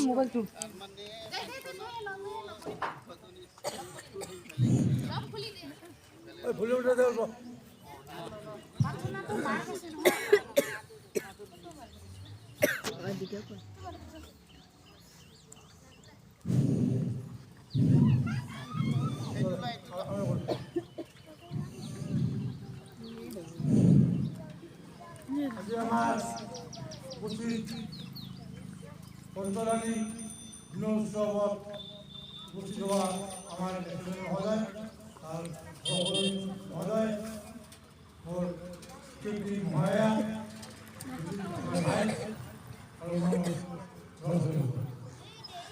mobile চুপ ভুলে উঠে দেবো আমার উপস্থিত পঞ্চরানী উৎসব উপস্থিত হওয়া আমার মহোদয় আর মহোদয় ওর মহায়া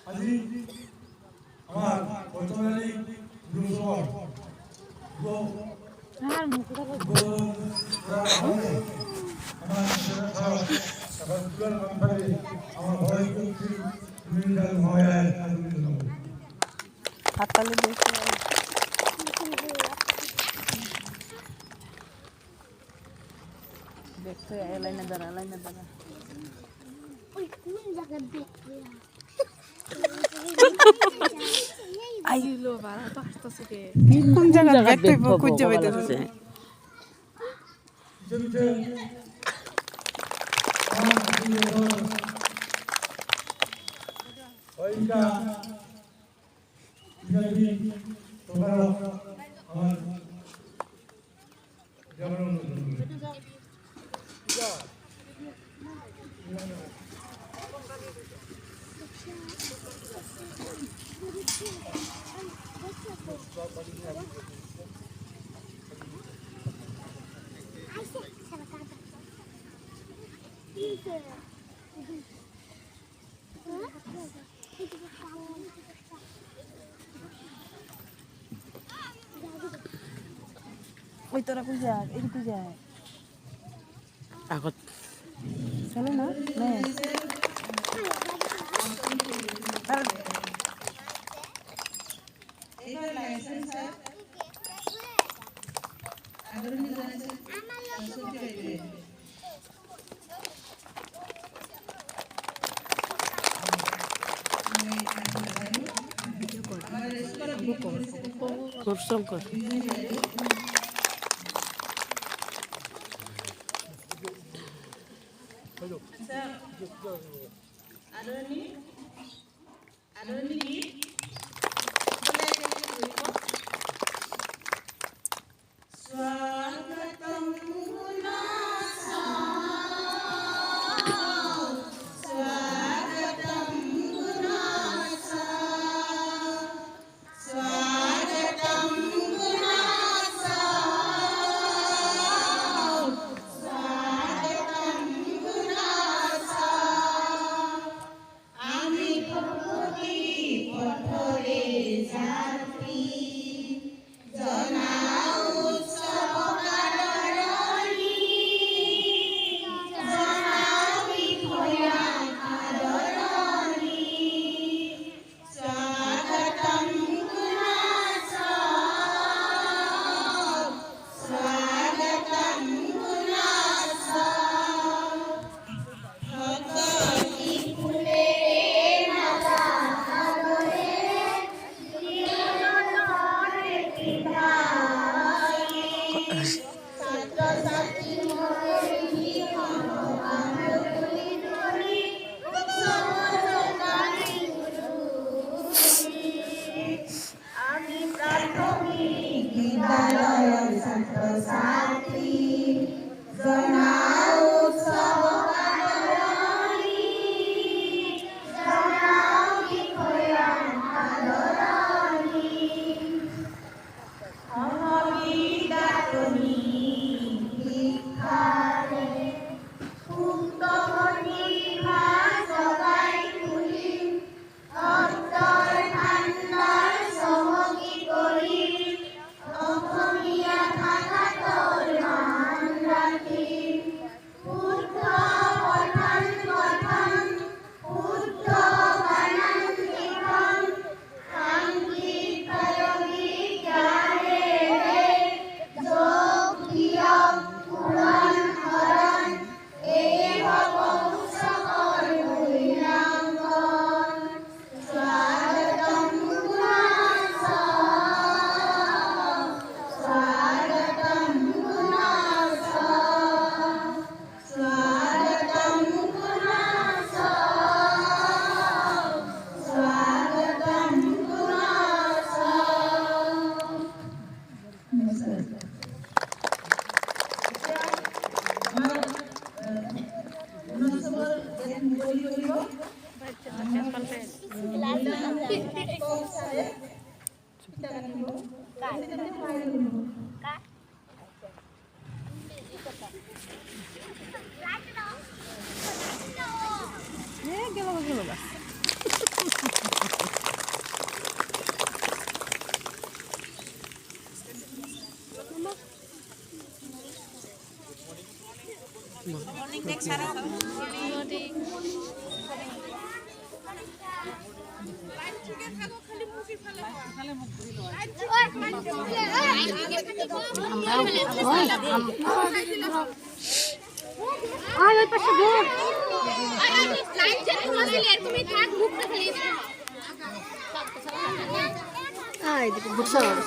আজি আমার পঞ্চরানী উৎসব হাততালি দেখতে দেখতে লাইনে দাঁড়া ওই কোন জায়গা দেখতে আইলো বাড়া তো হাসতাছে কে কোন জায়গা দেখতে খুঁজে পাইতেছে ওইটা যদি তোমরা আমার যেমন ওই তোরা কই যা এদিকে যা আগত চলো না নে আর এবার লাইসেন্স স্যার আদরণীয় জানাচ্ছেন সরস্বতী রাইতে শঙ্কর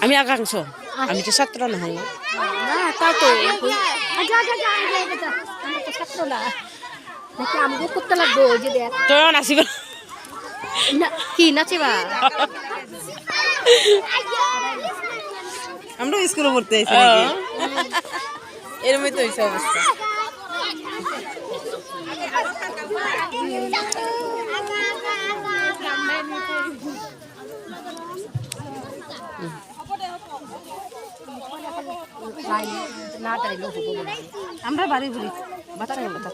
আমি আকাংশ আমি তো ছাত্র না হল তাই তো আমরা তো ছাত্র না নাকি আমগো করতে লাগবো ওই যে দেখ তো নাচিব কি নাচিবা আমরা স্কুলে পড়তে আইছি নাকি এরমই তো হইছে অবস্থা আমরা বাড়ি ঘুরি বাচ্চা গেল তো